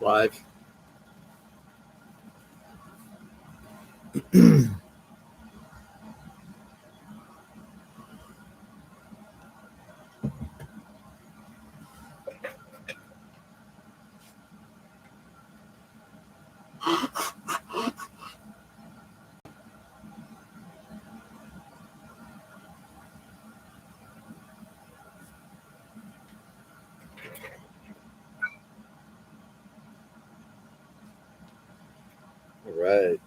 Live. All right.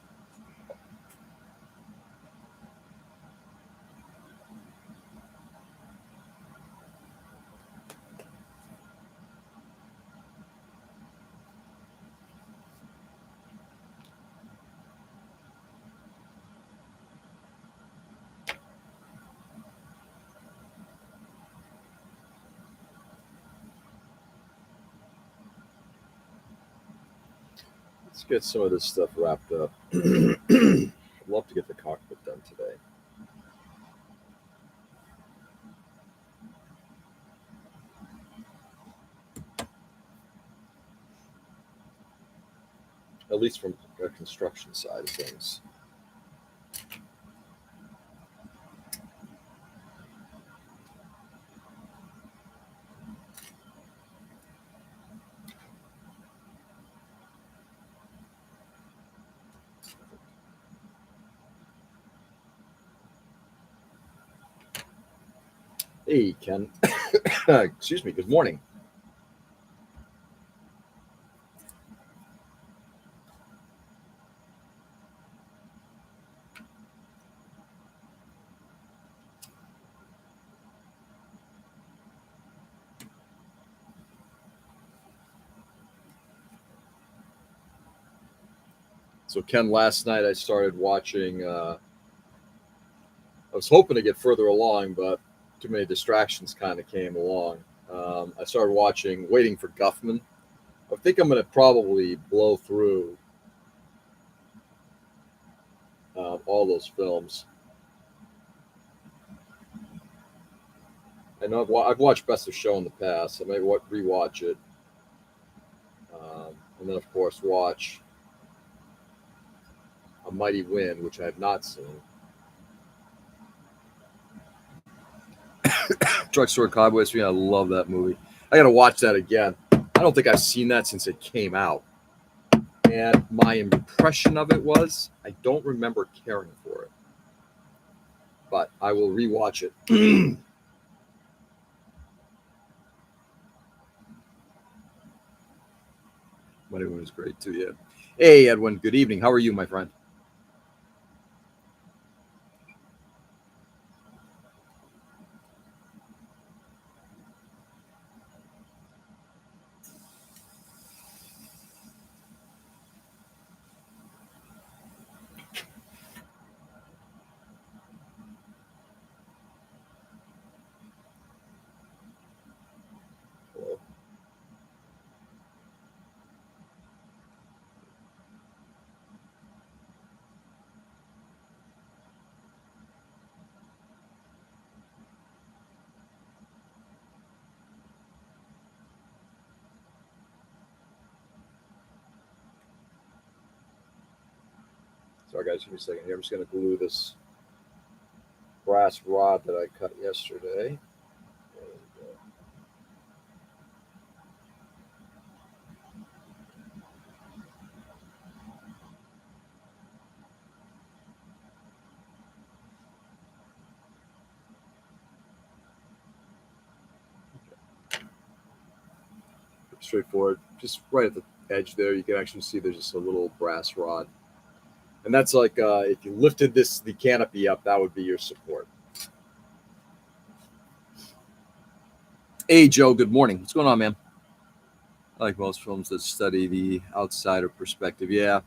Let's get some of this stuff wrapped up. I'd love to get the cockpit done today. At least from a construction side of things. Hey, Ken. Excuse me. Good morning. So, Ken, last night I started watching. I was hoping to get further along, but too many distractions kind of came along. I started watching Waiting for Guffman. I think I'm going to probably blow through all those films. I know I've watched Best of Show in the past. I may rewatch it, and then of course watch A Mighty Wind, which I have not seen. Drugstore Cowboy Street. I love that movie. I got to watch that again. I don't think I've seen that since it came out, and my impression of it was I don't remember caring for it, but I will rewatch it. Mighty Wind was great too. Yeah. Hey, Edwin. Good evening. How are you, my friend? Hello. Sorry, guys. Give me a second here. I'm just going to glue this brass rod that I cut yesterday. Straightforward. Just right at the edge there, you can actually see there's just a little brass rod, and that's like if you lifted the canopy up, that would be your support. Hey, Joe. Good morning. What's going on, man? I like most films that study the outsider perspective. Yeah.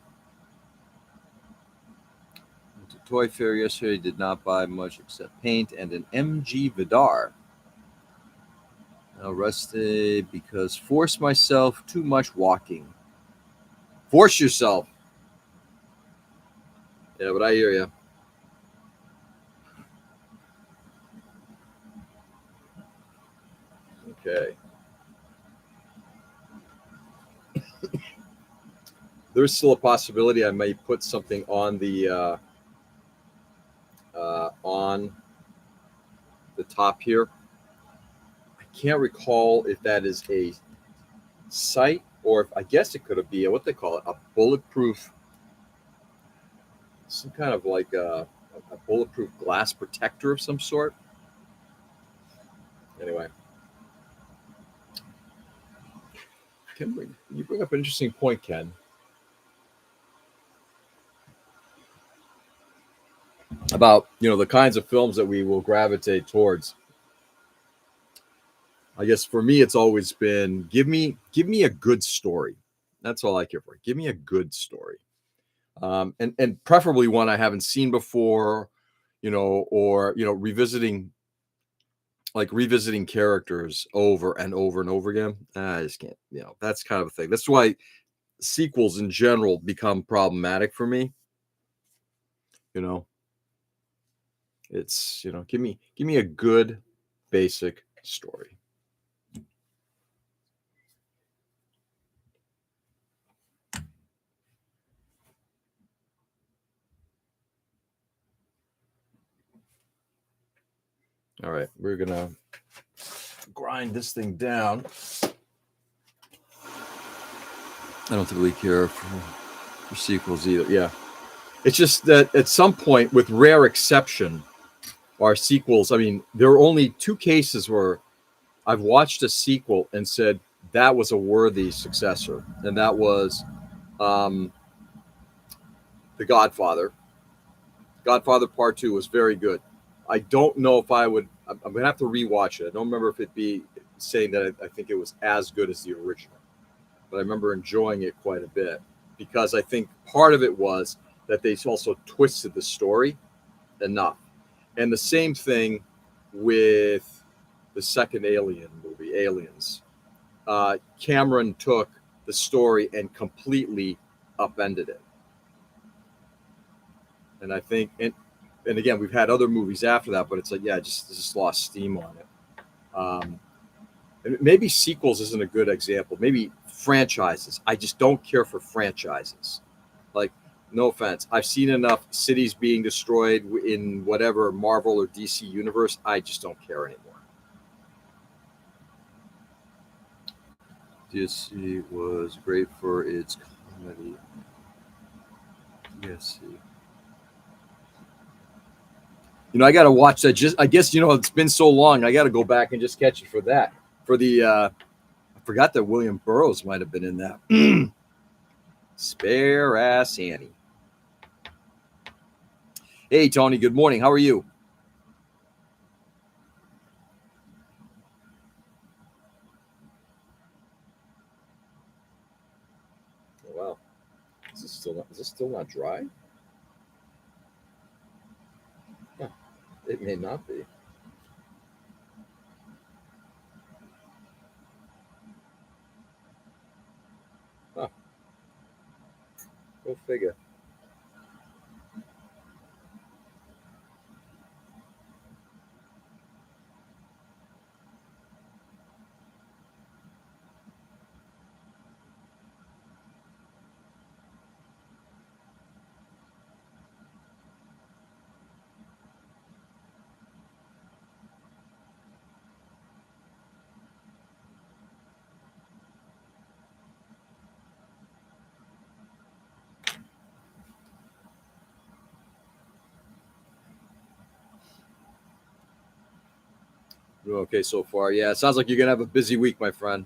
Went to Toy Fair yesterday. Did not buy much except paint and an MG Vidar. Now rested because force myself too much walking. Force yourself. Yeah, but I hear you. Okay. there's still a possibility I may put something on the top here. I can't recall if that is a sight or if I guess it could be what they call it, a bulletproof, some kind of like a bulletproof glass protector of some sort. Anyway, you bring up an interesting point, Ken, about the kinds of films that we will gravitate towards. I guess for me, it's always been give me a good story. That's all I care for. Give me a good story, and preferably one I haven't seen before, or revisiting characters over and over and over again. I just can't. That's kind of a thing. That's why sequels in general become problematic for me. It's give me a good basic story. All right, we're gonna grind this thing down. I don't really care for sequels either. Yeah, it's just that at some point, with rare exception, our sequels. I mean, there are only two cases where I've watched a sequel and said that was a worthy successor, and that was The Godfather. Godfather Part 2 was very good. I don't know if I would. I'm going to have to rewatch it. I don't remember if it'd be saying that I think it was as good as the original, but I remember enjoying it quite a bit because I think part of it was that they also twisted the story enough. And the same thing with the second Alien movie, Aliens. Cameron took the story and completely upended it. And I think, and again, we've had other movies after that, but it's like, yeah, just lost steam on it. And maybe sequels isn't a good example. Maybe franchises. I just don't care for franchises. Like, no offense. I've seen enough cities being destroyed in whatever Marvel or DC universe. I just don't care anymore. DC was great for its comedy. Yes. I got to watch that. I guess, it's been so long. I got to go back and just catch it for that. For the, I forgot that William Burroughs might have been in that. Spare ass Annie. Hey, Tony. Good morning. How are you? Oh, wow. Is this still not dry? Huh. It may not be. Huh. Go figure. Doing okay so far. Yeah, it sounds like you're going to have a busy week, my friend.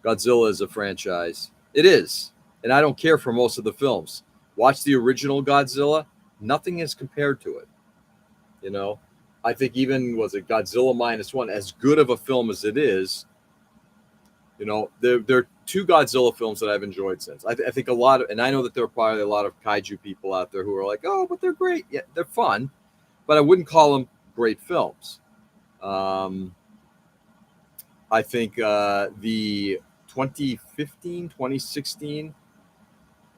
Godzilla is a franchise. It is. And I don't care for most of the films. Watch the original Godzilla. Nothing is compared to it. I think even, was it Godzilla -1, as good of a film as it is, there are two Godzilla films that I've enjoyed since. I think a lot of, and I know that there are probably a lot of kaiju people out there who are like, oh, but they're great. Yeah, they're fun, but I wouldn't call them great films. I think the 2015, 2016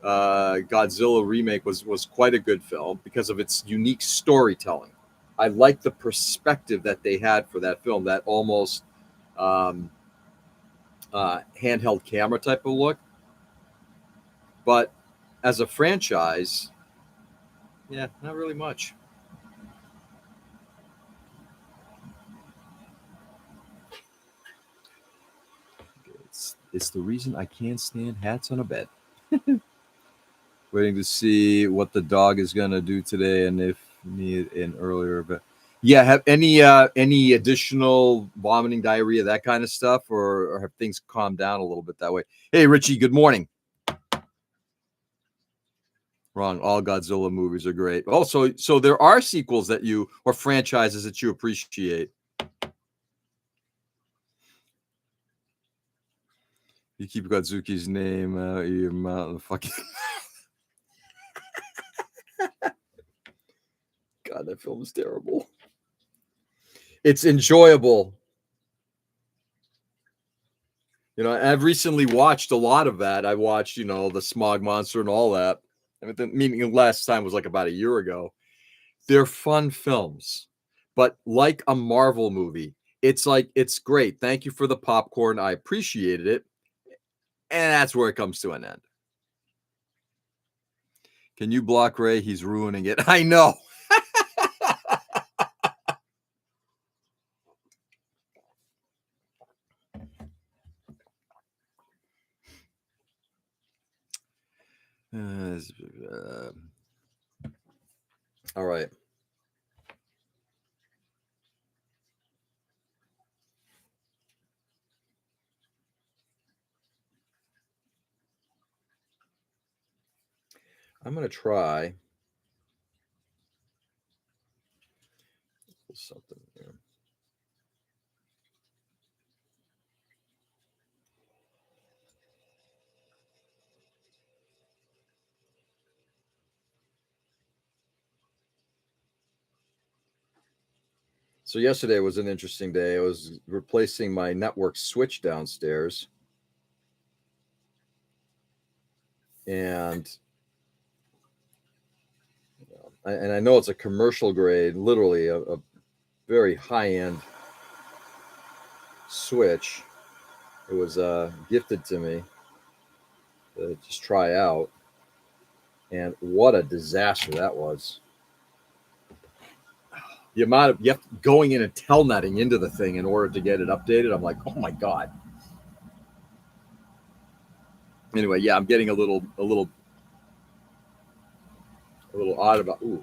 Godzilla remake was quite a good film because of its unique storytelling. I like the perspective that they had for that film, that almost handheld camera type of look. But as a franchise, yeah, not really much. It's the reason I can't stand hats on a bed. Waiting to see what the dog is going to do today and if need an earlier event. Yeah, have any additional vomiting, diarrhea, that kind of stuff, or have things calmed down a little bit that way? Hey, Richie, good morning. Wrong. All Godzilla movies are great. Also, so there are sequels that you or franchises that you appreciate. You keep Godzuki's name out of your mouth. Fucking God, that film is terrible. It's enjoyable. You know, I've recently watched a lot of that. I watched, the Smog Monster and all that. I mean, the last time was like about a year ago. They're fun films, but like a Marvel movie, it's like, it's great. Thank you for the popcorn. I appreciated it. And that's where it comes to an end. Can you block Ray? He's ruining it. I know. All right. I'm going to try something here. So yesterday was an interesting day. I was replacing my network switch downstairs. And I know it's a commercial grade, literally a very high-end switch. It was gifted to me to just try out. And what a disaster that was. The amount of going in and telnetting into the thing in order to get it updated, I'm like, oh my God. Anyway, yeah, I'm getting a little odd about. Ooh,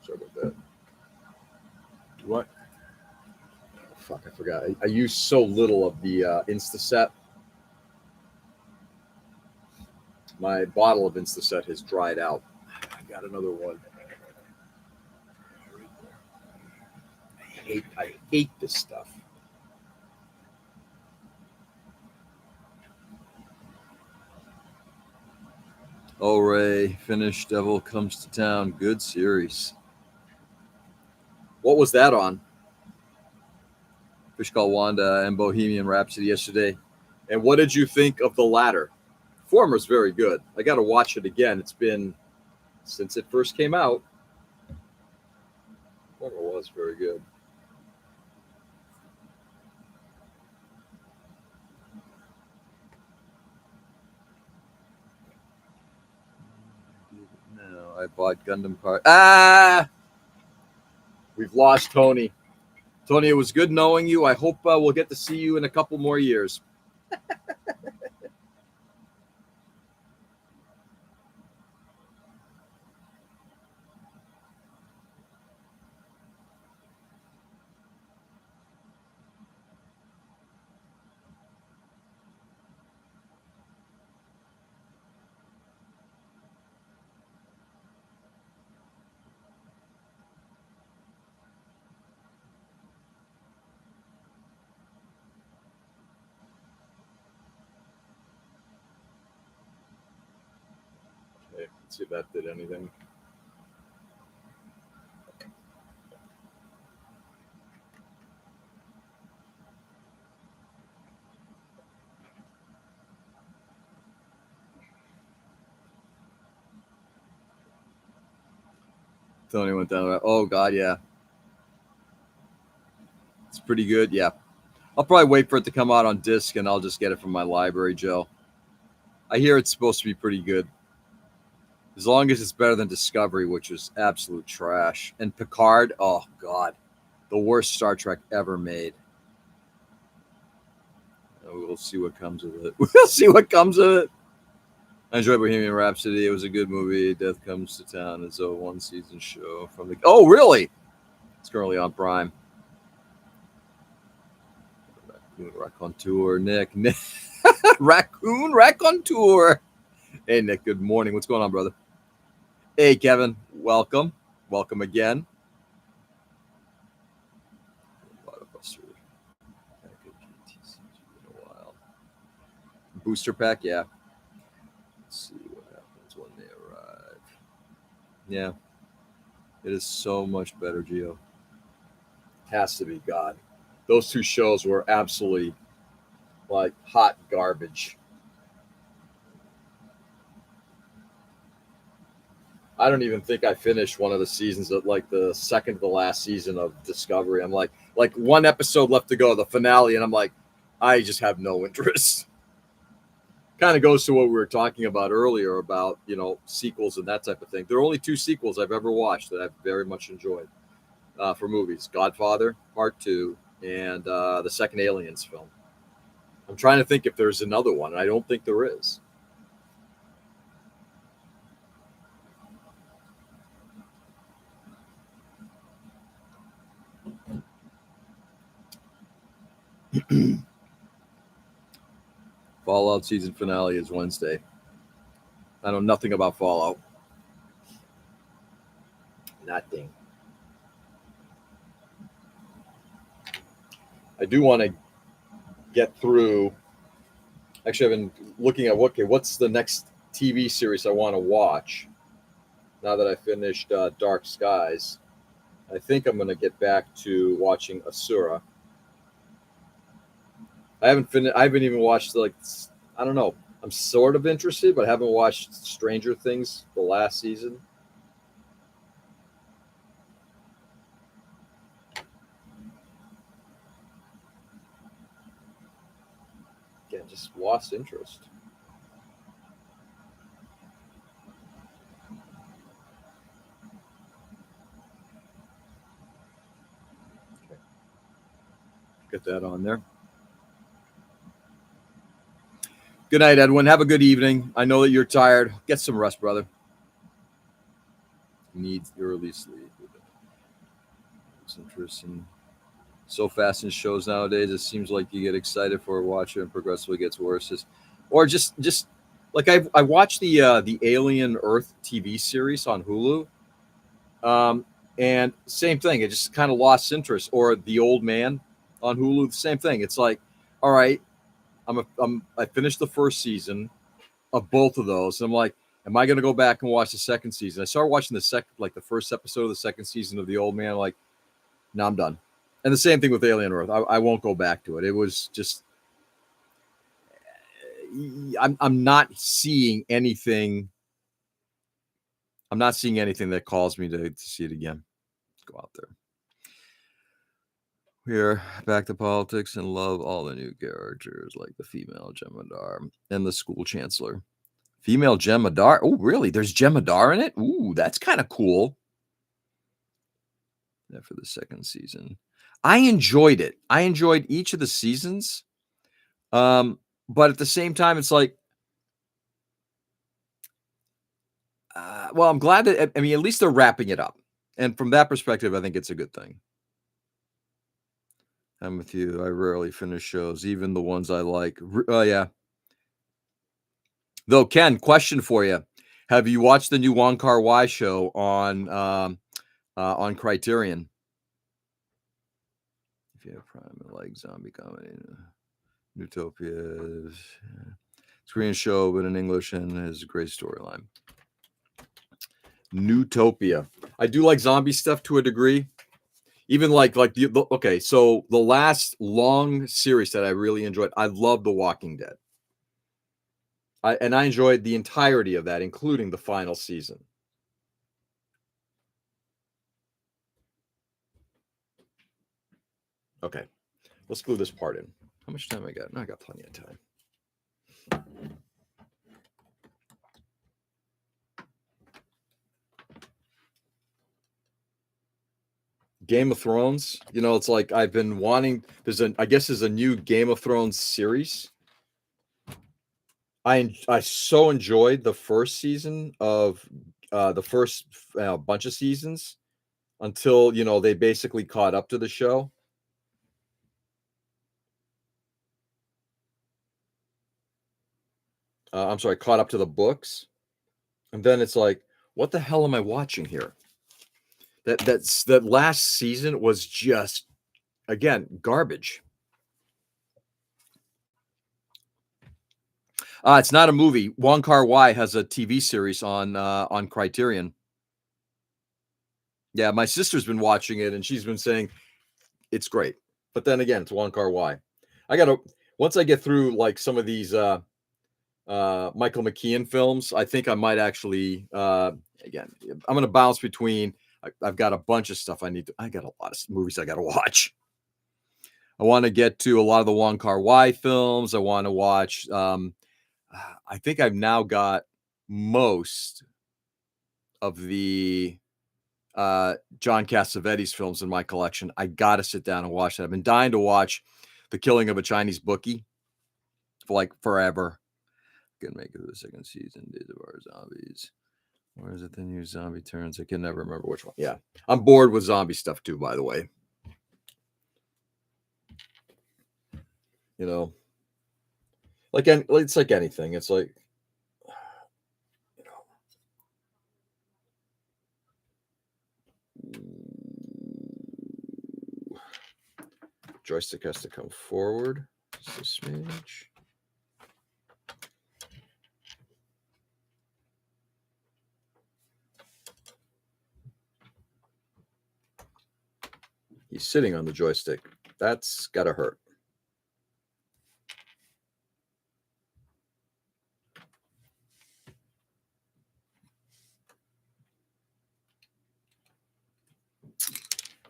sorry about that. What? Oh, fuck, I forgot. I use so little of the Instaset. My bottle of Instaset has dried out. I got another one. I hate this stuff. Oh, Ray, finished Devil Comes to Town. Good series. What was that on? Fish Called Wanda and Bohemian Rhapsody yesterday. And what did you think of the latter? Former's very good. I got to watch it again. It's been since it first came out. Former was very good. No, I bought Gundam part. We've lost Tony. Tony, it was good knowing you. I hope we'll get to see you in a couple more years. Okay, let's see if that did anything. Tony went down. Oh, God, yeah. It's pretty good. Yeah. I'll probably wait for it to come out on disc and I'll just get it from my library, Joe. I hear it's supposed to be pretty good. As long as it's better than Discovery, which was absolute trash. And Picard, oh, God. The worst Star Trek ever made. We'll see what comes of it. We'll see what comes of it. I enjoyed Bohemian Rhapsody. It was a good movie. Death Comes to Town is a one-season show from the... Oh, really? It's currently on Prime. Raccoon Raconteur, Nick. Raccoon Raconteur. Hey, Nick, good morning. What's going on, brother? Hey, Kevin. Welcome. Welcome again. Booster pack, yeah. Let's see what happens when they arrive. Yeah. It is so much better, Gio. Has to be, God. Those two shows were absolutely like hot garbage. I don't even think I finished one of the seasons of like the second to the last season of Discovery. I'm like one episode left to go, the finale, and I'm like, I just have no interest. Kind of goes to what we were talking about earlier about, sequels and that type of thing. There are only two sequels I've ever watched that I've very much enjoyed for movies: Godfather Part 2 and the second Aliens film. I'm trying to think if there's another one. I don't think there is. Fallout season finale is Wednesday. I know nothing about Fallout. Nothing. I do want to get through. Actually, I've been looking at what's the next TV series I want to watch. Now that I finished Dark Skies, I think I'm going to get back to watching Asura. I haven't even watched I don't know. I'm sort of interested, but I haven't watched Stranger Things the last season. Again, just lost interest. Okay. Get that on there. Good night, Edwin. Have a good evening. I know that you're tired. Get some rest, brother. Needs early sleep. It's interesting. So fast in shows nowadays, it seems like you get excited for a watcher and progressively gets worse. Or just like I watched the Alien Earth TV series on Hulu, and same thing. It just kind of lost interest. Or The Old Man on Hulu, the same thing. It's like, all right, I finished the first season of both of those, and I'm like, am I going to go back and watch the second season? I started watching the first episode of the second season of The Old Man. Like, no, I'm done. And the same thing with Alien Earth. I won't go back to it. It was just, I'm not seeing anything. I'm not seeing anything that calls me to see it again. Let's go out there. We're back to politics and love all the new characters like the female Jemadar and the school chancellor. Female Jemadar? Oh, really? There's Jemadar in it? Ooh, that's kind of cool. Yeah, for the second season. I enjoyed it. I enjoyed each of the seasons. But at the same time, it's like, well, I'm glad that, at least they're wrapping it up. And from that perspective, I think it's a good thing. I'm with you. I rarely finish shows, even the ones I like. Oh, yeah. Though, Ken, question for you. Have you watched the new Wong Kar-wai show on Criterion? If you have Prime, like zombie comedy, Utopia, Korean show, but in English, and has a great storyline. Newtopia. I do like zombie stuff to a degree. Even like okay, so the last long series that I really enjoyed, I love The Walking Dead. I enjoyed the entirety of that, including the final season. Okay, let's glue this part in. How much time I got? No, I got plenty of time. Game of Thrones. You know, it's like I've been wanting. I guess there's a new Game of Thrones series. I so enjoyed the first season of the first bunch of seasons until they basically caught up to the show. I'm sorry, caught up to the books, and then it's like, what the hell am I watching here? That last season was just, again, garbage. It's not a movie. Wong Kar-wai has a TV series on Criterion. Yeah, my sister's been watching it, and she's been saying it's great. But then again, it's Wong Kar-wai. Once I get through like some of these Michael McKean films, I think I might actually again, I'm going to bounce between. I've got a bunch of stuff I got a lot of movies I got to watch. I want to get to a lot of the Wong Kar-wai films. I want to watch. I think I've now got most of the John Cassavetes films in my collection. I got to sit down and watch that. I've been dying to watch The Killing of a Chinese Bookie for like forever. Gonna make it to the second season. Days of Our Zombies. Where is it? The new zombie turns. I can never remember which one. Yeah, I'm bored with zombie stuff too. By the way, it's like anything. It's like, joystick has to come forward. Just a smidge. He's sitting on the joystick. That's gotta hurt.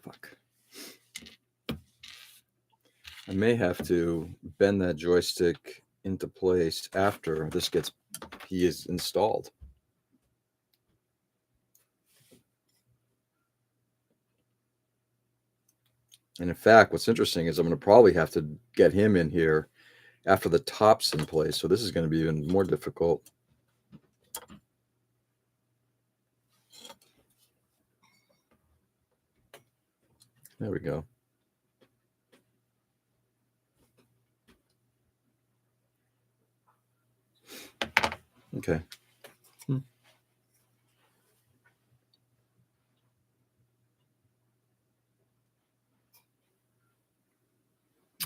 Fuck. I may have to bend that joystick into place after he is installed. And in fact, what's interesting is I'm going to probably have to get him in here after the top's in place. So this is going to be even more difficult. There we go. Okay.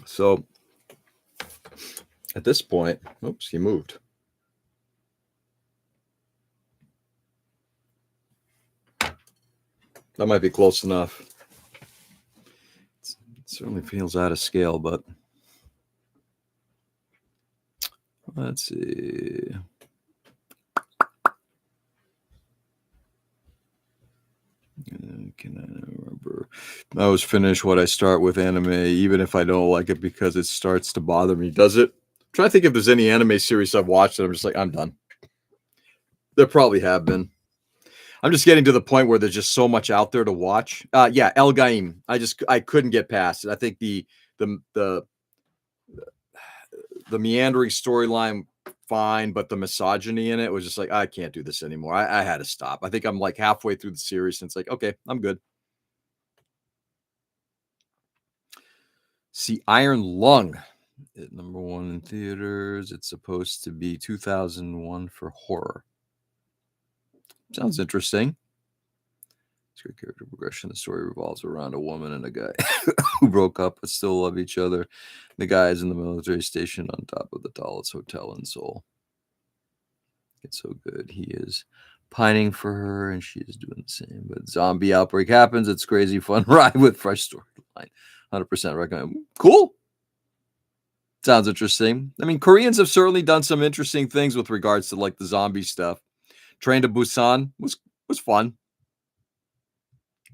So at this point, oops, he moved. That might be close enough. It certainly feels out of scale, but let's see. Can I remember? I always finish what I start with anime, even if I don't like it, because it starts to bother me. Does it? I'm trying to think if there's any anime series I've watched that I'm just like, I'm done. There probably have been. I'm just getting to the point where there's just so much out there to watch. Yeah, El Gaim. I couldn't get past it. I think the meandering storyline, fine, but the misogyny in it was just like, I can't do this anymore. I had to stop. I think I'm like halfway through the series, and it's like, okay, I'm good. See Iron Lung at #1 in theaters. It's supposed to be 2001 for horror. Sounds interesting. It's great character progression. The story revolves around a woman and a guy who broke up but still love each other. The guy is in the military station on top of the tallest hotel in Seoul. It's so good. He is pining for her, and she is doing the same. But zombie outbreak happens. It's crazy fun ride with fresh storyline. 100% recommend. Cool. Sounds interesting. I mean, Koreans have certainly done some interesting things with regards to like the zombie stuff. Train to Busan was fun.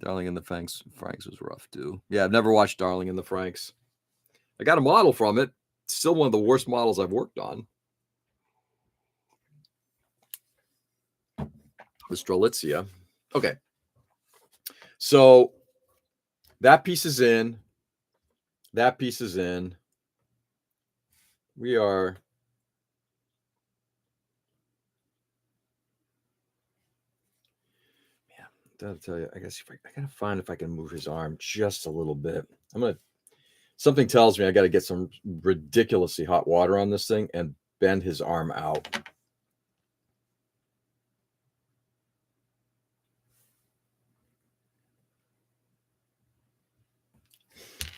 Darling in the Franxx was rough too. Yeah, I've never watched Darling in the Franxx. I got a model from it. It's still one of the worst models I've worked on. The Strelitzia. Okay. So That piece is in. That piece is in. We are. Yeah, I'll tell you. I guess I gotta find if I can move his arm just a little bit. Something tells me I gotta get some ridiculously hot water on this thing and bend his arm out.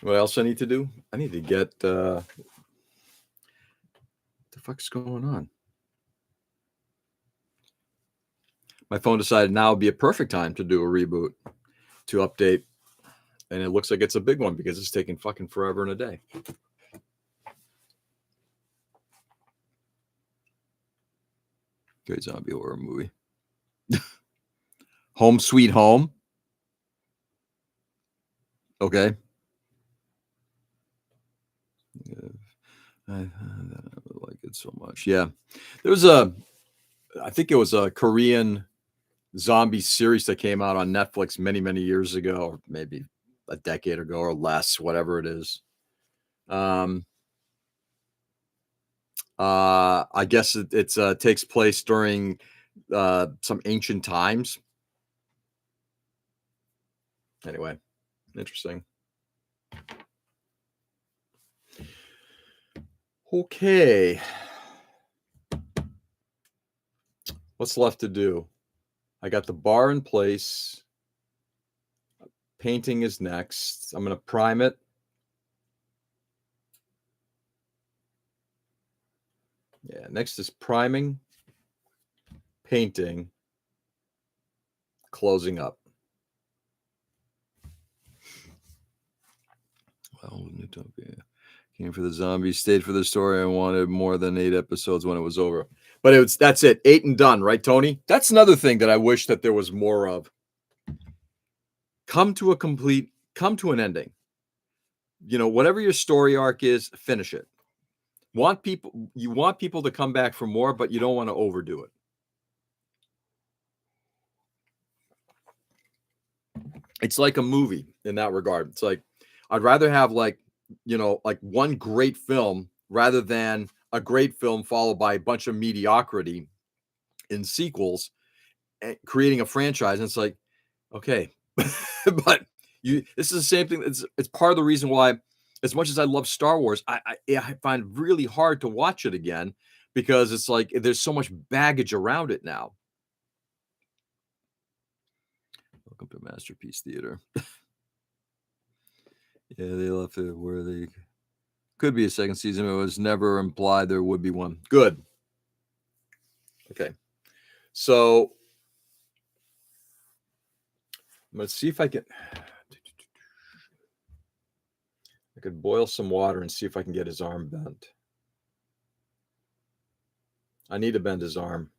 What else I need to do? I need to get what the fuck's going on? My phone decided now would be a perfect time to do a reboot, to update, and it looks like it's a big one because it's taking fucking forever and a day. Great zombie horror movie. Home Sweet Home. Okay. I like it so much. Yeah. There was I think it was a Korean zombie series that came out on Netflix many, many years ago, or maybe a decade ago or less, whatever it is. I guess it takes place during some ancient times. Anyway, interesting. Okay. What's left to do? I got the bar in place. Painting is next. I'm going to prime it. Yeah, next is priming, painting, closing up. Well, Utopia came for the zombies, stayed for the story. I wanted more than 8 episodes when it was over. But that's it. 8 and done, right, Tony? That's another thing that I wish that there was more of. Come to an ending. You know, whatever your story arc is, finish it. You want people to come back for more, but you don't want to overdo it. It's like a movie in that regard. It's like I'd rather have like one great film rather than a great film followed by a bunch of mediocrity in sequels and creating a franchise. And it's like, okay, but this is the same thing. It's part of the reason why, as much as I love Star Wars, I find it really hard to watch it again because it's like there's so much baggage around it now. Welcome to Masterpiece Theater. Yeah, they left it where they could be a second season. It was never implied there would be one. Good. Okay. So let's see if I could boil some water and see if I can get his arm bent. I need to bend his arm.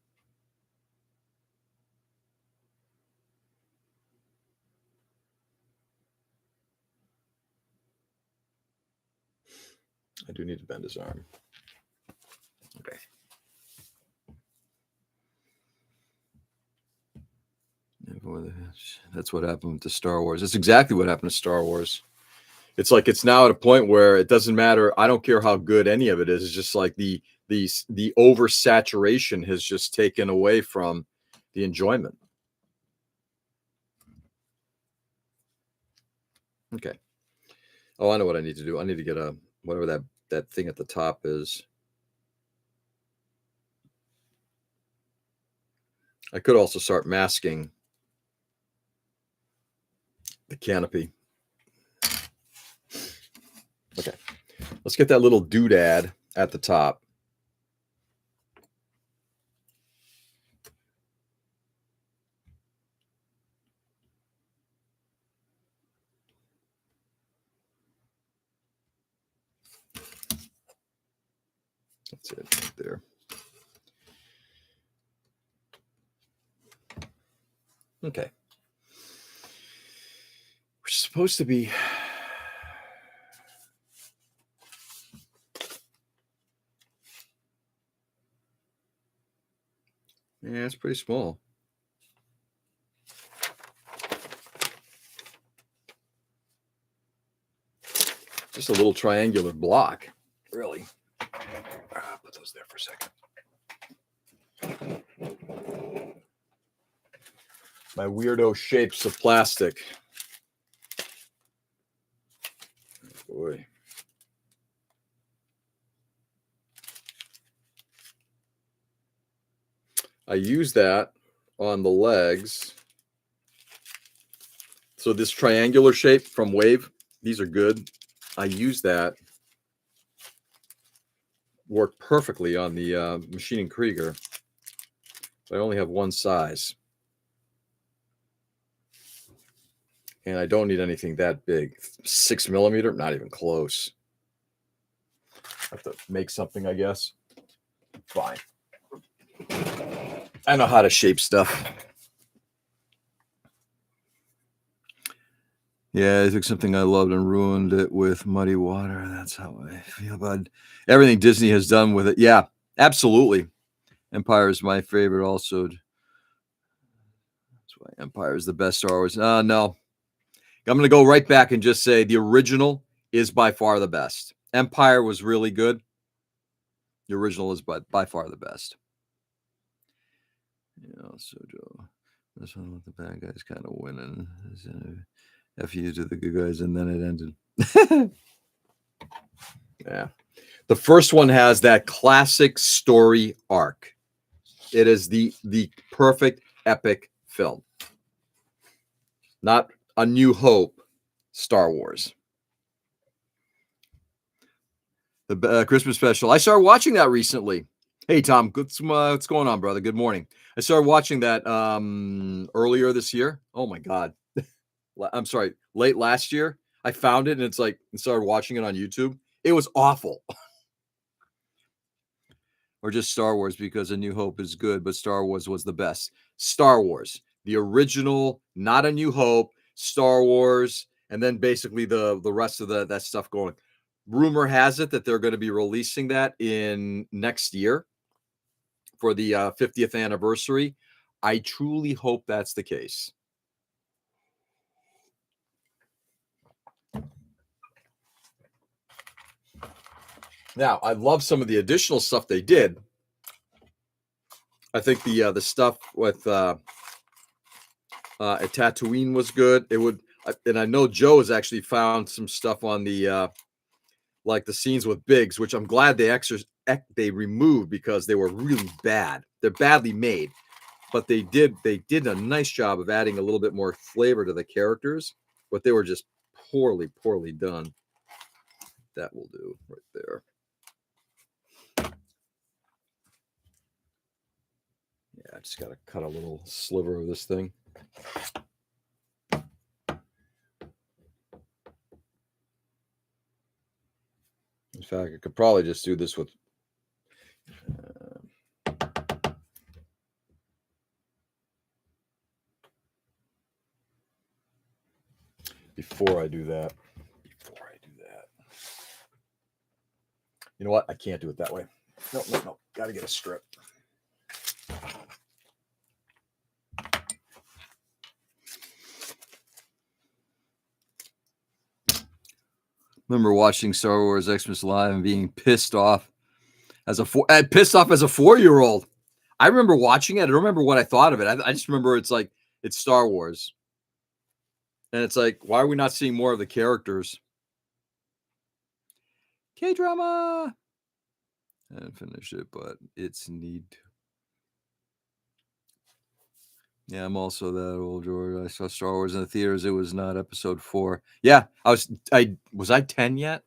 I do need to bend his arm. Okay. That's what happened to Star Wars. That's exactly what happened to Star Wars. It's like it's now at a point where it doesn't matter. I don't care how good any of it is. It's just like the oversaturation has just taken away from the enjoyment. Okay. Oh, I know what I need to do. I need to get whatever that thing at the top is. I could also start masking the canopy. Okay. Let's get that little doodad at the top. That's it right there. Okay. We're supposed to be. Yeah, it's pretty small. Just a little triangular block, really. Put those there for a second. My weirdo shapes of plastic. Oh boy. I use that on the legs. So this triangular shape from Wave, these are good. I use that. Worked perfectly on the Machining Krieger. I only have one size. And I don't need anything that big. 6 millimeter, not even close. I have to make something, I guess. Fine. I know how to shape stuff. Yeah, I took something I loved and ruined it with muddy water. That's how I feel about everything Disney has done with it. Yeah, absolutely. Empire is my favorite also. That's why Empire is the best Star Wars. No, I'm going to go right back and just say the original is by far the best. Empire was really good. The original is by far the best. So Joe, this one with the bad guys kind of winning. F you to the good guys, and then it ended. Yeah. The first one has that classic story arc. It is the perfect epic film. Not A New Hope, Star Wars. The Christmas special. I started watching that recently. Hey, Tom, what's going on, brother? Good morning. I started watching that earlier this year. Oh, my God. I'm sorry, late last year. I found it, and it's like, I started watching it on YouTube. It was awful. Or just Star Wars, because A New Hope is good, but Star Wars was the best. Star Wars, the original, not A New Hope, Star Wars, and then basically the rest of that stuff going. Rumor has it that they're going to be releasing that in next year for the 50th anniversary. I truly hope that's the case. Now, I love some of the additional stuff they did. I think the stuff with at Tatooine was good. And I know Joe has actually found some stuff on the like the scenes with Biggs, which I'm glad they removed because they were really bad. They're badly made, but they did a nice job of adding a little bit more flavor to the characters, but they were just poorly done. That will do right there. Yeah, I just got to cut a little sliver of this thing. In fact, I could probably just do this with before I do that. You know what? I can't do it that way. No. Got to get a strip. Remember watching Star Wars Xmas Live and being pissed off as a 4-year-old. I remember watching it. I don't remember what I thought of it. I just remember it's like it's Star Wars, and it's like, why are we not seeing more of the characters? K-drama. I didn't finish it, but it's neat. Yeah, I'm also that old, George. I saw Star Wars in the theaters. It was not episode 4. Yeah, was I 10 yet?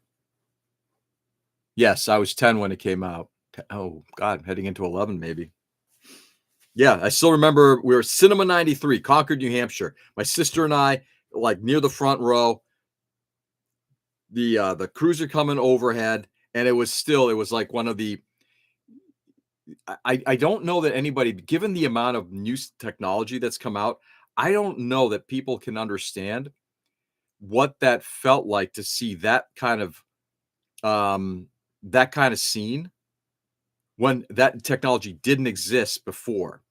Yes, I was 10 when it came out. Oh, God, heading into 11 maybe. Yeah, I still remember we were Cinema 93, Concord, New Hampshire. My sister and I, like near the front row. The cruiser coming overhead, and it was like one of the. I don't know that anybody, given the amount of new technology that's come out, I don't know that people can understand what that felt like to see that kind of scene when that technology didn't exist before.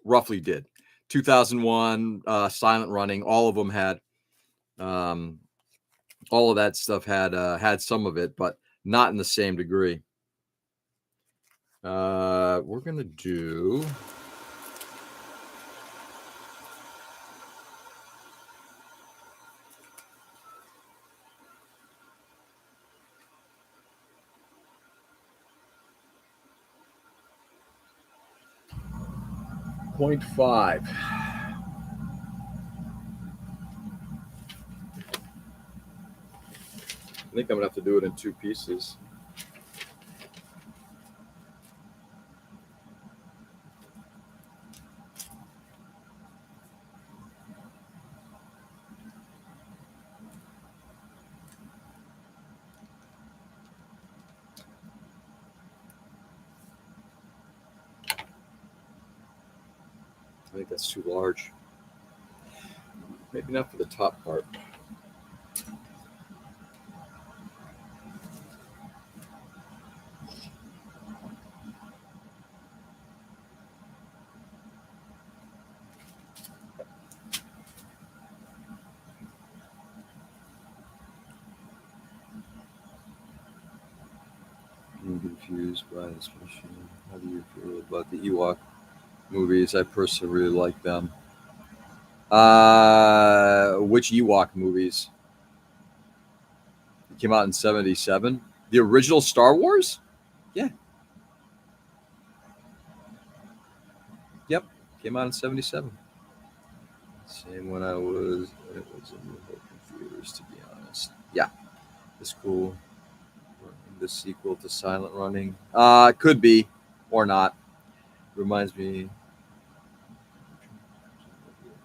Roughly did. 2001, Silent Running, all of them had all of that stuff had some of it, but not in the same degree. We're gonna do. Point 5. I think I'm gonna have to do it in 2 pieces. I think that's too large. Maybe not for the top part. I'm confused by this machine. How do you feel about the Ewok movies? I personally really like them. Which Ewok movies? It came out in 77. The original Star Wars? Yeah. Yep. Came out in 77. Same when it was in the theaters, to be honest. Yeah. It's cool. The sequel to Silent Running. Could be or not. Reminds me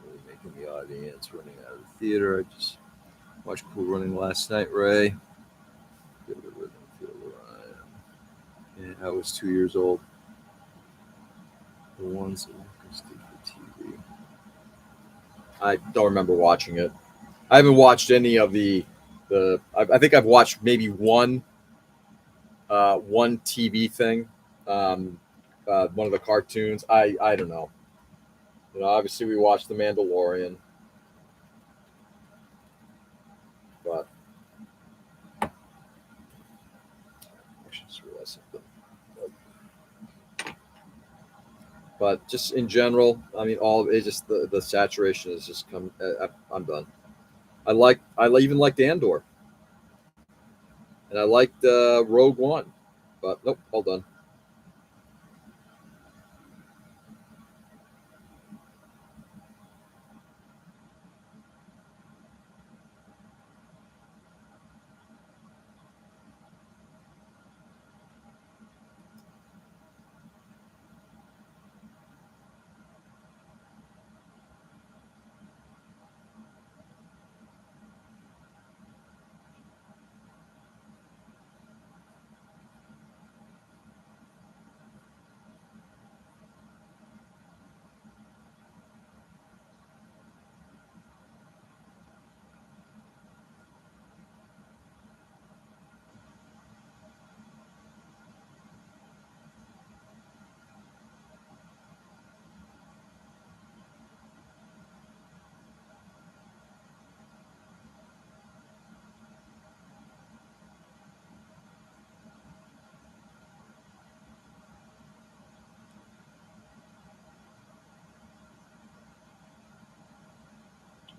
really making the audience running out of the theater. I just watched Cool Running last night, Ray. Feel the rhythm, feel the rhyme. Yeah, I was 2 years old. The ones that Lucas did for TV. I don't remember watching it. I haven't watched any of the. I think I've watched maybe one TV thing, one of the cartoons. I don't know. You know, obviously we watched The Mandalorian, but I should just realize something. But just in general, I mean, all it's just the saturation has just come. I'm done. I even liked Andor, and I liked Rogue One, but nope, all done.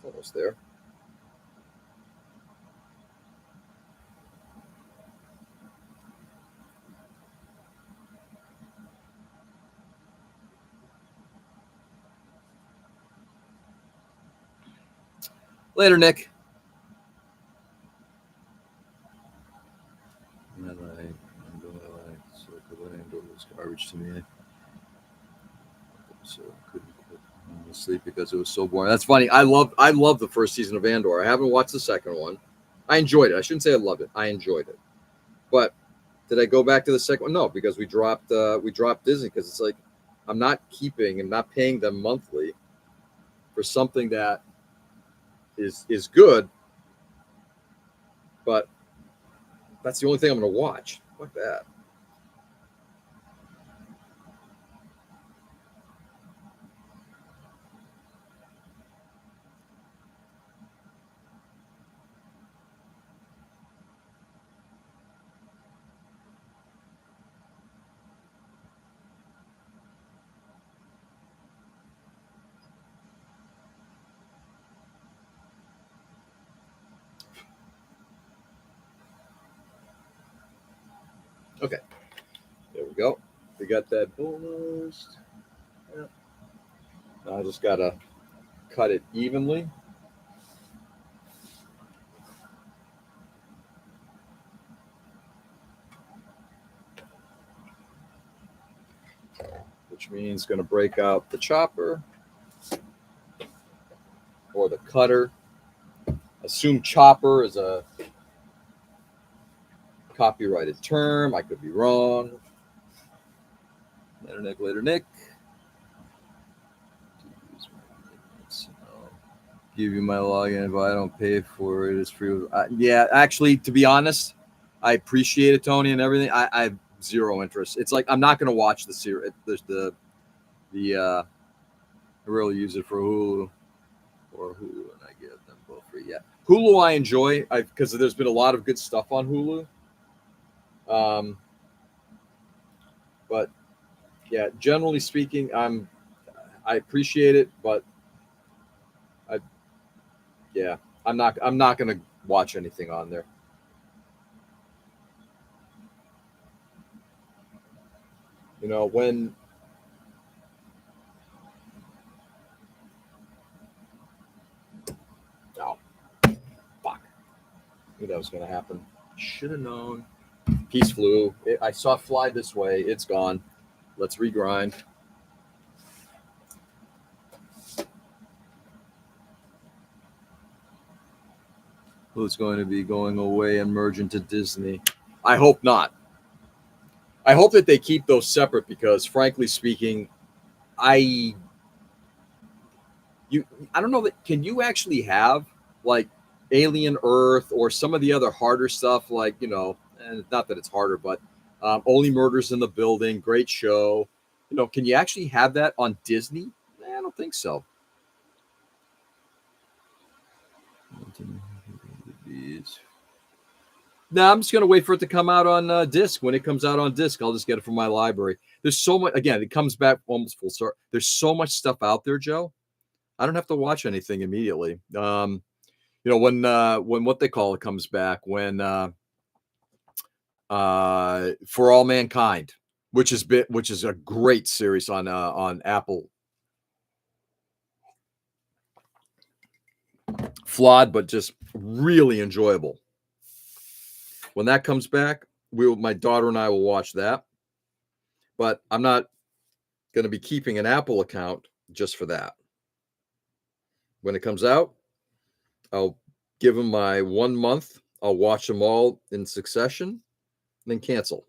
Almost there. Later, Nick. So Andor was garbage to me. So I couldn't quit sleep because it was so boring. That's funny. I love the first season of Andor. I haven't watched the second one. I enjoyed it. I shouldn't say I loved it. I enjoyed it. But did I go back to the second one? No, because we dropped Disney because it's like I'm not keeping and not paying them monthly for something that is good, but that's the only thing I'm going to watch. Fuck that. Okay, there we go. We got that almost. Yeah. Now I just gotta cut it evenly. Which means going to break out the chopper or the cutter. Assume chopper is a copyrighted term. I could be wrong. Later, Nick. Give you my login if I don't pay for it. It's free. Yeah, actually, to be honest, I appreciate it, Tony, and everything. I have zero interest. It's like I'm not going to watch the series. There's I really use it for Hulu or Hulu, and I get them both free. Yeah, Hulu I enjoy because there's been a lot of good stuff on Hulu. But yeah, generally speaking, I appreciate it, but I yeah, I'm not going to watch anything on there. You know, when oh fuck, I knew that was going to happen. Should have known. Piece flew. I saw it fly this way. It's gone. Let's regrind. Who's going to be going away and merge into Disney? I hope not. I hope that they keep those separate because, frankly speaking, I I don't know that can you actually have like Alien Earth or some of the other harder stuff like and not that it's harder, but Only Murders in the Building, great show. Can you actually have that on Disney? I don't think so. No, I'm just gonna wait for it to come out on disc. When it comes out on disc, I'll just get it from my library. There's so much. Again, it comes back almost full circle. There's so much stuff out there, Joe. I don't have to watch anything immediately. When what they call it comes back, when For All Mankind, which is a great series on Apple. Flawed, but just really enjoyable. When that comes back, my daughter and I will watch that. But I'm not going to be keeping an Apple account just for that. When it comes out, I'll give them my 1 month. I'll watch them all in succession, then cancel.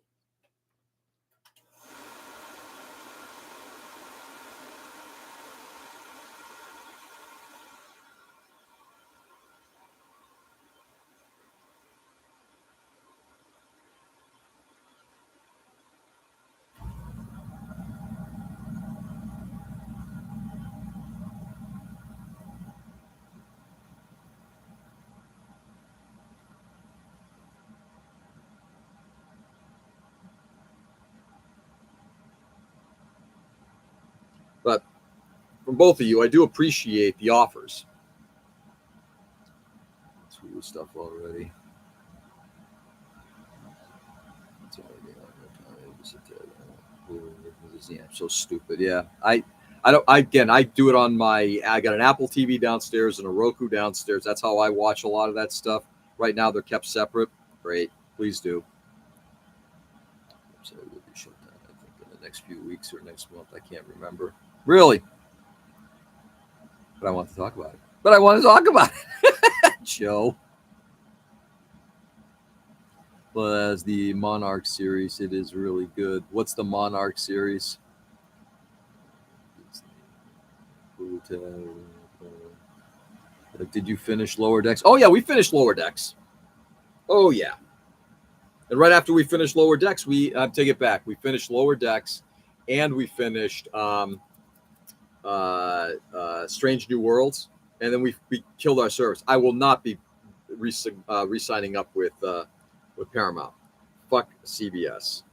But from both of you, I do appreciate the offers. Hulu stuff already. I'm so stupid. Yeah, I don't. I do it on my. I got an Apple TV downstairs and a Roku downstairs. That's how I watch a lot of that stuff. Right now, they're kept separate. Great, please do. So it will be shut down. I think in the next few weeks or next month. I can't remember. Really, but I want to talk about it. Joe. Well, as the Monarch series, it is really good. What's the Monarch series? Did you finish Lower Decks? Oh yeah, we finished Lower Decks. Oh yeah. And right after we finished Lower Decks, we take it back. We finished Lower Decks, and we finished Strange New Worlds, and then we killed our service. I will not be re-signing up with Paramount. Fuck CBS.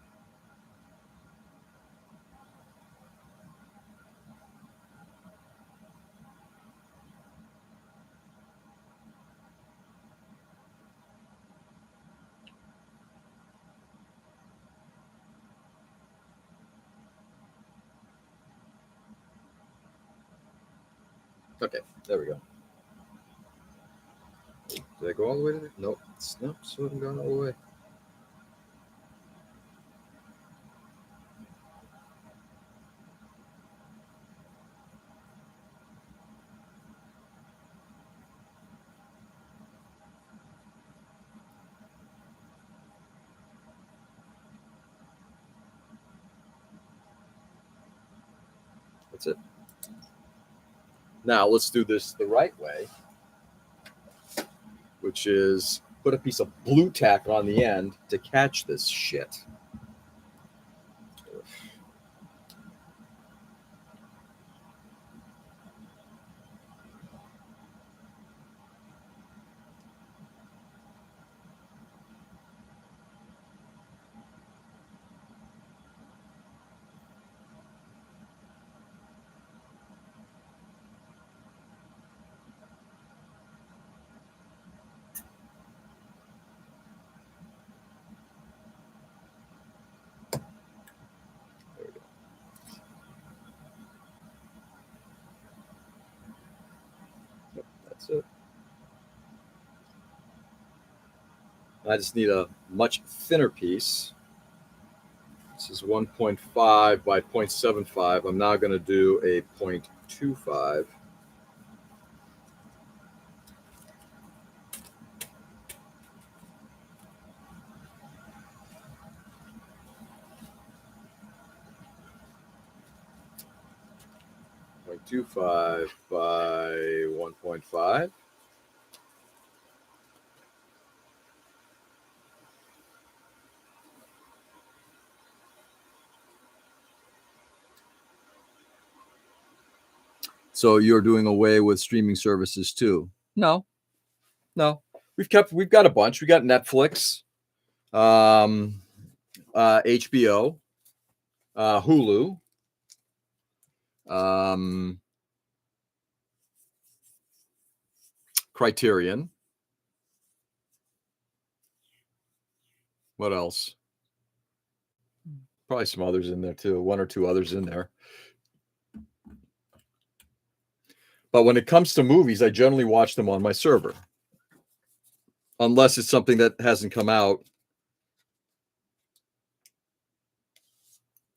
Okay, there we go. Did I go all the way to there? Nope. Nope, so I haven't gone all the way. That's it. Now let's do this the right way, which is put a piece of blue tack on the end to catch this shit. There we go. Yep, that's it. I just need a much thinner piece. This is 1.5 by 0.75. I'm now going to do a 0.25. .25 by 1.5. So you're doing away with streaming services too? No. We've got a bunch. We got Netflix, HBO, Hulu, Criterion. What else? Probably some others in there too. One or two others in there. But when it comes to movies, I generally watch them on my server. Unless it's something that hasn't come out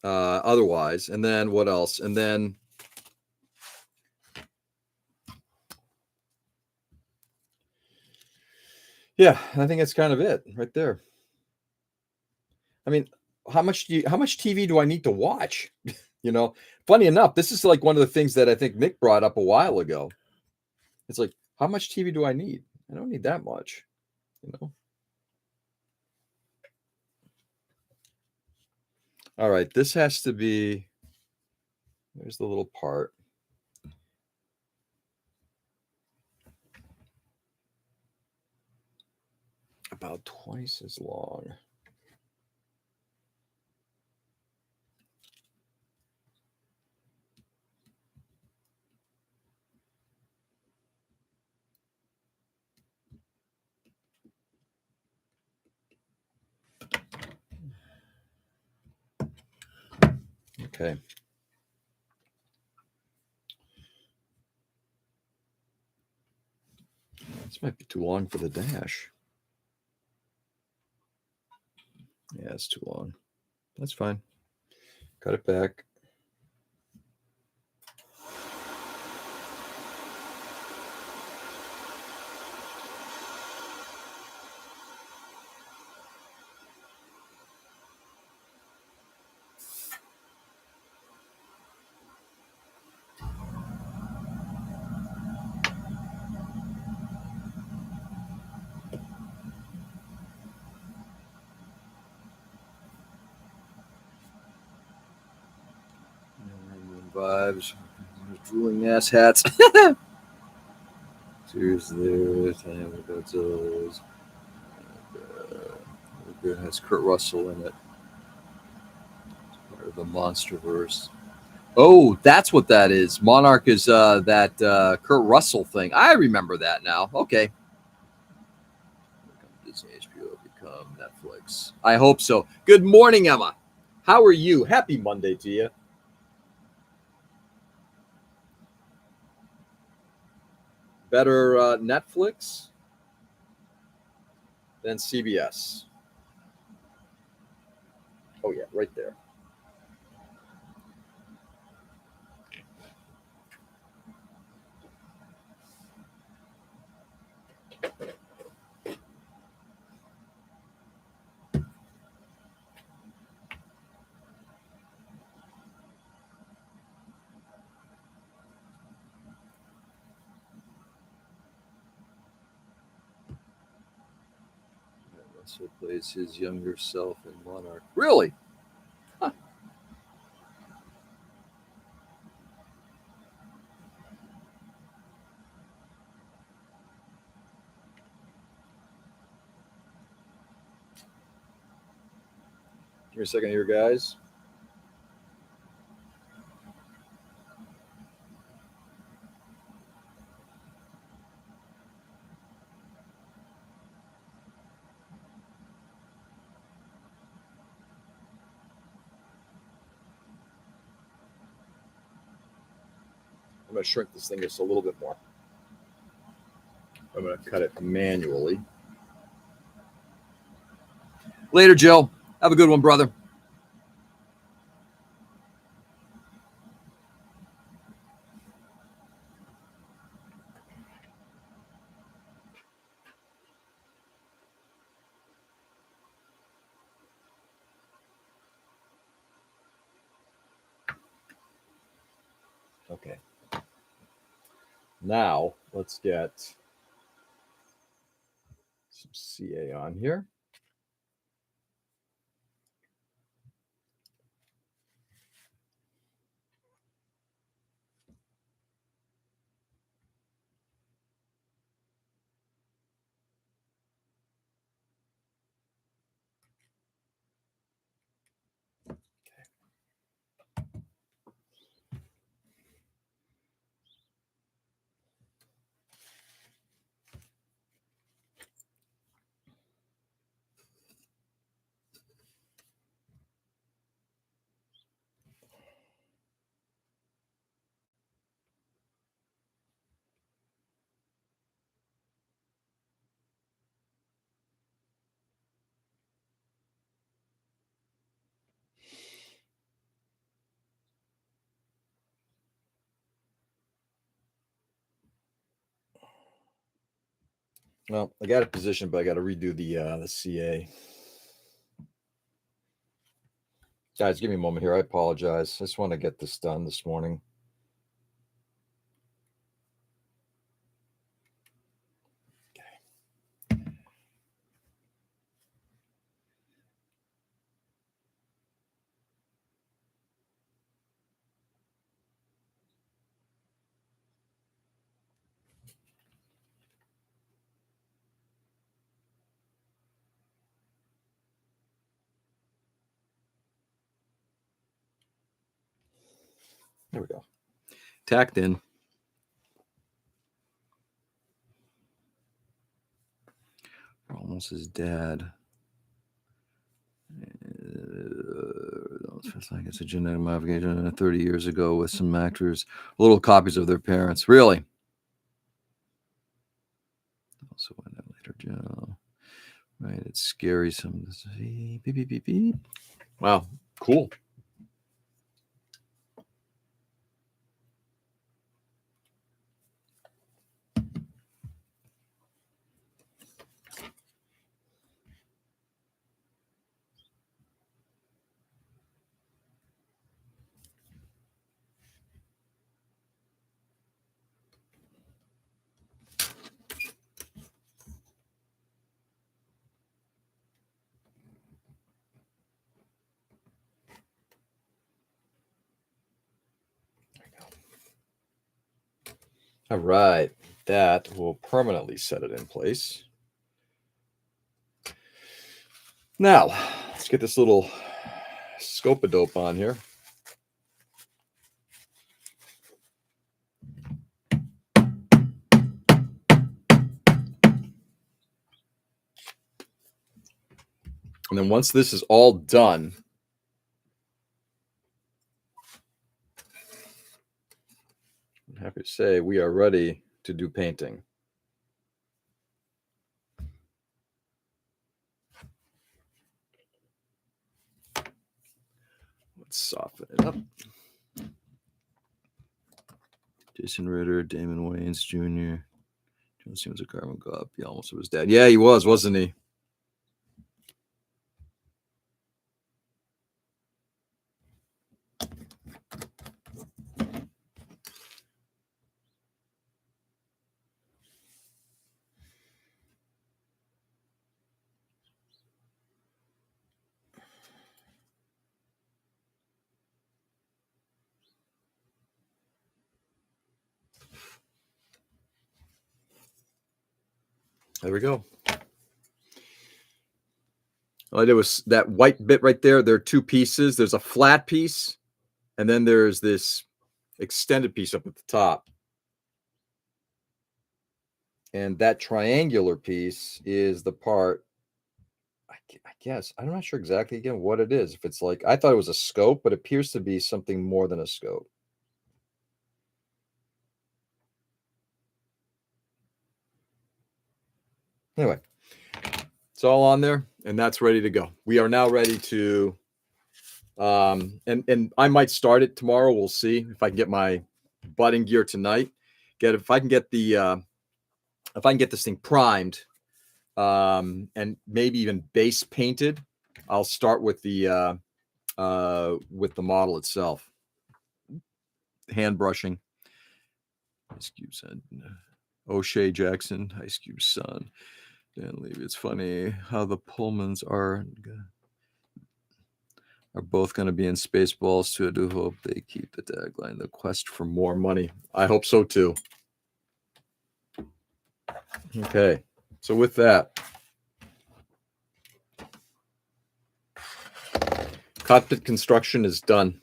otherwise. And then what else? And then yeah, I think that's kind of it right there. I mean, how much TV do I need to watch? You know, funny enough, this is like one of the things that I think Mick brought up a while ago. It's like, how much TV do I need? I don't need that much, you know. All right, this has to be, there's the little part. About twice as long. Okay. This might be too long for the dash. Yeah, it's too long. That's fine. Cut it back. Vibes, drooling ass hats. Tuesday, time with those. It has Kurt Russell in it. It's part of the Monsterverse. Oh, that's what that is. Monarch is that Kurt Russell thing. I remember that now. Okay. Disney, HBO, become Netflix. I hope so. Good morning, Emma. How are you? Happy Monday to you. Better Netflix than CBS. Oh, yeah, right there. Russell plays his younger self in Monarch. Really? Huh. Give me a second here, guys. I'm going to shrink this thing just a little bit more. I'm going to cut it manually. Later, Joe. Have a good one, brother. Okay. Now, let's get some CA on here. Well, I got it positioned, but I got to redo the CA. Guys, give me a moment here. I apologize. I just want to get this done this morning. There we go. Tacked in. Almost his dad. It's like it's a genetic modification 30 years ago with some actors, little copies of their parents. Really? Also, went out later, Joe. Right, it's scary. Some beep, beep, beep, beep. Wow, cool. All right, that will permanently set it in place. Now, let's get this little scope-a-dope on here. And then once this is all done, I'm happy to say we are ready to do painting. Let's soften it up. Jason Ritter, Damon Wayans Jr. John Simmons, a carbon cop. He almost was dead. Yeah, he was, wasn't he? There we go. All I did was that white bit right there. There are two pieces. There's a flat piece, and then there's this extended piece up at the top. And that triangular piece is the part, I guess, I'm not sure exactly, again, what it is. If it's like, I thought it was a scope, but it appears to be something more than a scope. Anyway, it's all on there, and that's ready to go. We are now ready to, and I might start it tomorrow. We'll see if I can get my butting gear tonight. If I can get this thing primed, and maybe even base painted, I'll start with the model itself. Hand brushing. Ice Cube's son. O'Shea Jackson, Ice Cube's son. Dan Levy. It's funny how the Pullmans are both going to be in Spaceballs too. I do hope they keep the tagline, the quest for more money. I hope so too. Okay, so with that, cockpit construction is done.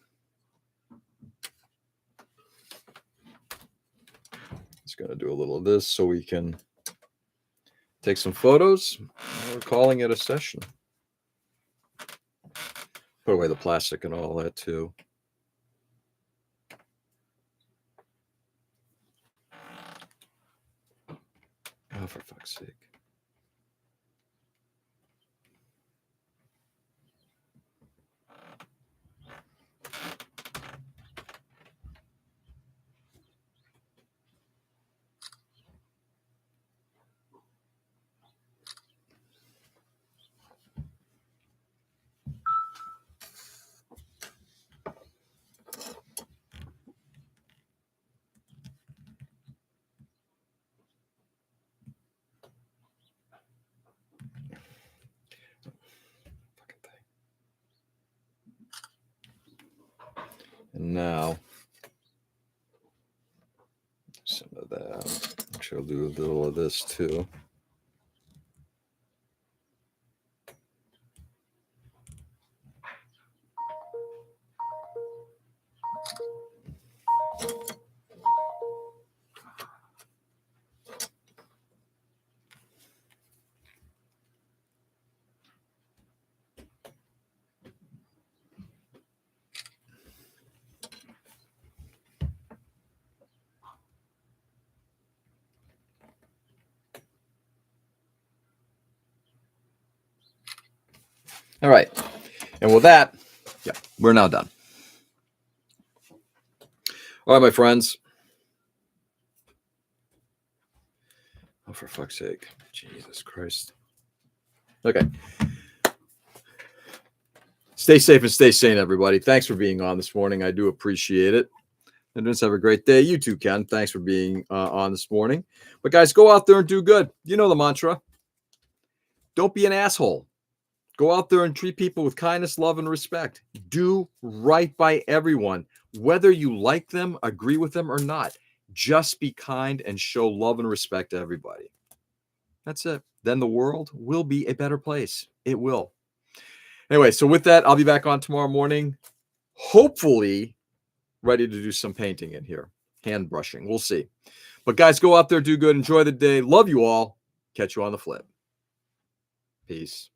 Just going to do a little of this so we can take some photos. We're calling it a session. Put away the plastic and all that too. Oh, for fuck's sake. And now, some of that. Actually, I'll do a little of this too. All right. And with that, yeah, we're now done. All right, my friends. Oh, for fuck's sake. Jesus Christ. Okay. Stay safe and stay sane, everybody. Thanks for being on this morning. I do appreciate it. And just have a great day. You too, Ken. Thanks for being on this morning. But guys, go out there and do good. You know the mantra. Don't be an asshole. Go out there and treat people with kindness, love, and respect. Do right by everyone, whether you like them, agree with them, or not. Just be kind and show love and respect to everybody. That's it. Then the world will be a better place. It will. Anyway, so with that, I'll be back on tomorrow morning, hopefully ready to do some painting in here. Hand brushing. We'll see. But guys, go out there, do good, enjoy the day. Love you all. Catch you on the flip. Peace.